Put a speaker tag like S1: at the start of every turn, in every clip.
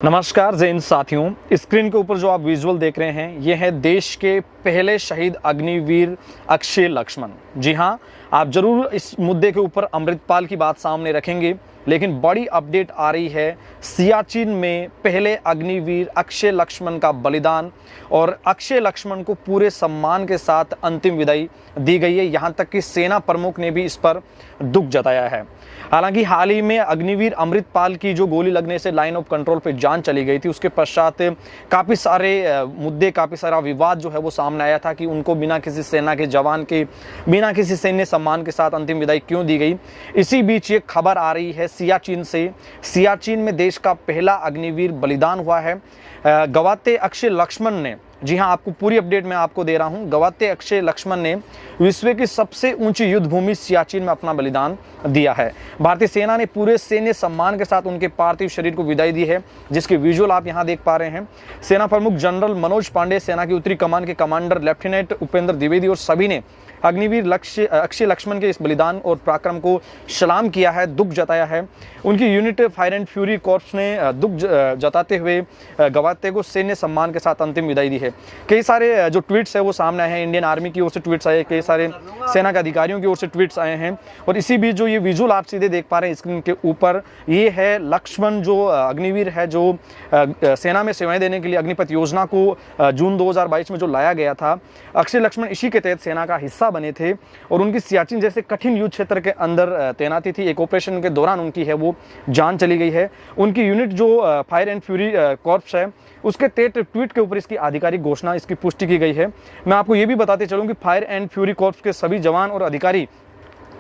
S1: नमस्कार जय हिंद साथियों। स्क्रीन के ऊपर जो आप विजुअल देख रहे हैं ये है देश के पहले शहीद अग्निवीर अक्षय लक्ष्मण। जी हाँ, आप जरूर इस मुद्दे के ऊपर अमृतपाल की बात सामने रखेंगे, लेकिन बड़ी अपडेट आ रही है। सियाचिन में पहले अग्निवीर अक्षय लक्ष्मण का बलिदान और अक्षय लक्ष्मण को पूरे सम्मान के साथ अंतिम विदाई दी गई है। यहाँ तक कि सेना प्रमुख ने भी इस पर दुख जताया है। हालांकि हाल ही में अग्निवीर अमृतपाल की जो गोली लगने से लाइन ऑफ कंट्रोल पे जान चली गई थी, उसके पश्चात काफ़ी सारे मुद्दे, काफ़ी सारा विवाद जो है वो सामने आया था कि उनको बिना किसी सेना के जवान के, बिना किसी सैन्य सम्मान के साथ अंतिम विदाई क्यों दी गई। इसी बीच ये खबर आ रही है सियाचिन से। सियाचिन में देश का पहला अग्निवीर बलिदान हुआ है। गवाते अक्षय लक्ष्मण ने, जी हाँ, आपको पूरी अपडेट मैं आपको दे रहा हूं। गवाते अक्षय लक्ष्मण ने विश्व की सबसे ऊंची युद्ध भूमि सियाचिन में अपना बलिदान दिया है। भारतीय सेना ने पूरे सैन्य सम्मान के साथ उनके पार्थिव शरीर को विदाई दी है, जिसके विजुअल आप यहां देख पा रहे हैं। सेना प्रमुख जनरल मनोज पांडे, सेना की उत्तरी कमान के कमांडर लेफ्टिनेंट उपेंद्र द्विवेदी और सभी ने अग्निवीर अक्षय लक्ष्मण के इस बलिदान और पराक्रम को सलाम किया है, दुख जताया है। उनकी unit fire and fury corps ने दुख जताते हुए गवाते को सैन्य सम्मान के साथ अंतिम विदाई दी है। कई सारे जो ट्वीट्स है वो सामने आए हैं। इंडियन आर्मी की ओर से ट्वीट्स आए, कई सारे सेना के अधिकारियों की ओर से ट्वीट्स आए हैं। और इसी बीच जो ये विजुअल आप सीधे देख पा रहे हैं स्क्रीन के ऊपर, ये है लक्ष्मण जो अग्निवीर है, जो सेना में सेवाएं देने के लिए अग्निपथ योजना को जून 2022 में जो लाया गया था। अक्षय लक्ष्मण इसी के तहत सेना का हिस्सा बने थे और उनकी सियाचिन जैसे कठिन युद्ध क्षेत्र के अंदर तैनाती थी। एक ऑपरेशन के दौरान उनकी है वो जान चली गई है। उनकी यूनिट जो फायर एंड फ्यूरी कॉर्प्स है, उसके तहत ट्वीट के ऊपर इसकी आधिकारिक घोषणा, इसकी पुष्टि की गई है। मैं आपको ये भी बताते चलूं कि फायर एंड फ्यूरी कॉर्प्स के सभी जवान और अधिकारी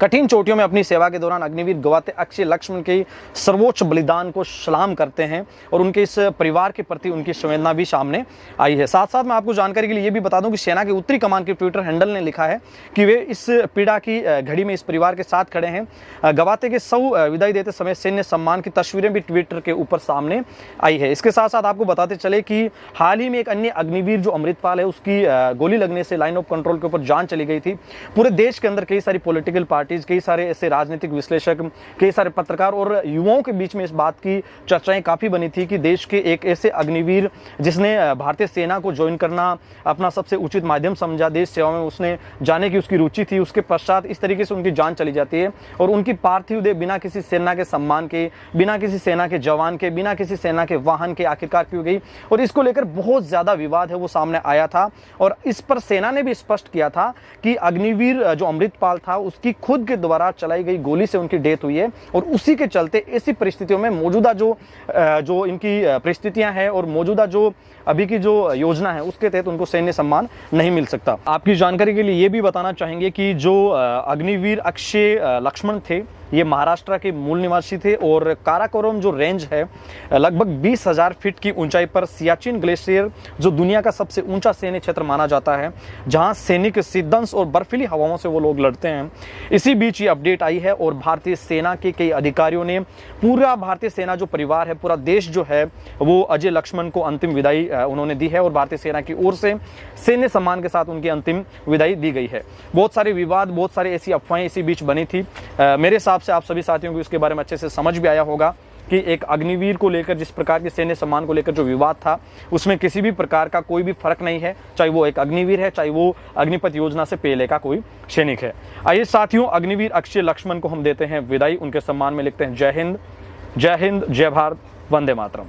S1: कठिन चोटियों में अपनी सेवा के दौरान अग्निवीर गवाते अक्षय लक्ष्मण के सर्वोच्च बलिदान को सलाम करते हैं और उनके इस परिवार के प्रति उनकी संवेदना भी सामने आई है। साथ साथ मैं आपको जानकारी के लिए ये भी बता दूं कि सेना के उत्तरी कमान के ट्विटर हैंडल ने लिखा है कि वे इस पीड़ा की घड़ी में इस परिवार के साथ खड़े हैं। गवाते के विदाई देते समय सैन्य सम्मान की तस्वीरें भी ट्विटर के ऊपर सामने आई है। इसके साथ साथ आपको बताते चले कि हाल ही में एक अन्य अग्निवीर जो अमृतपाल है, उसकी गोली लगने से लाइन ऑफ कंट्रोल के ऊपर जान चली गई थी। पूरे देश के अंदर कई सारी पॉलिटिकल पार्टी, कई सारे ऐसे राजनीतिक विश्लेषक, कई सारे पत्रकार और युवाओं के बीच में इस बात की चर्चाएं काफी बनी थी कि देश के एक ऐसे अग्निवीर जिसने भारतीय सेना को ज्वाइन करना अपना सबसे उचित माध्यम समझा, देश सेवा में उसने जाने की उसकी रुचि थी, उसके पश्चात इस तरीके से उनकी जान चली जाती है और उनकी पार्थिव देह बिना किसी सेना के सम्मान के, बिना किसी सेना के जवान के, बिना किसी सेना के वाहन के आखिरकार क्यों गई। और इसको लेकर बहुत ज्यादा विवाद है वो सामने आया था और इस पर सेना ने भी स्पष्ट किया था कि अग्निवीर जो अमृतपाल था उसकी खुद के द्वारा चलाई गई गोली से उनकी डेथ हुई है और उसी के चलते ऐसी परिस्थितियों में मौजूदा जो इनकी परिस्थितियां हैं और मौजूदा जो अभी की जो योजना है उसके तहत उनको सैन्य सम्मान नहीं मिल सकता। आपकी जानकारी के लिए ये भी बताना चाहेंगे कि जो अग्निवीर अक्षय लक्ष्मण थे, ये महाराष्ट्र के मूल निवासी थे और काराकोरम जो रेंज है, लगभग 20,000 फीट की ऊंचाई पर सियाचिन ग्लेशियर जो दुनिया का सबसे ऊंचा सैन्य क्षेत्र माना जाता है, जहां सैनिक शीतदंश और बर्फीली हवाओं से वो लोग लड़ते हैं। इसी बीच ये अपडेट आई है और भारतीय सेना के कई अधिकारियों ने, पूरा भारतीय सेना जो परिवार है, पूरा देश जो है, वो अजय लक्ष्मण को अंतिम विदाई उन्होंने दी है और भारतीय सेना की ओर से सैन्य सम्मान के साथ उनकी अंतिम विदाई दी गई है। बहुत सारे विवाद, बहुत सारी ऐसी अफवाहें इसी बीच बनी थी। मेरे हिसाब से आप सभी साथियों को इसके बारे में अच्छे से समझ भी आया होगा कि एक अग्निवीर को लेकर जिस प्रकार के सैन्य सम्मान को लेकर जो विवाद था, उसमें किसी भी प्रकार का कोई भी फर्क नहीं है, चाहे वो एक अग्निवीर है, चाहे वो अग्निपथ योजना से पहले का कोई सैनिक है। आइए साथियों, अग्निवीर अक्षय लक्ष्मण को हम देते हैं विदाई। उनके सम्मान में लिखते हैं जय हिंद, जय हिंद, जय भारत, वंदे मातरम।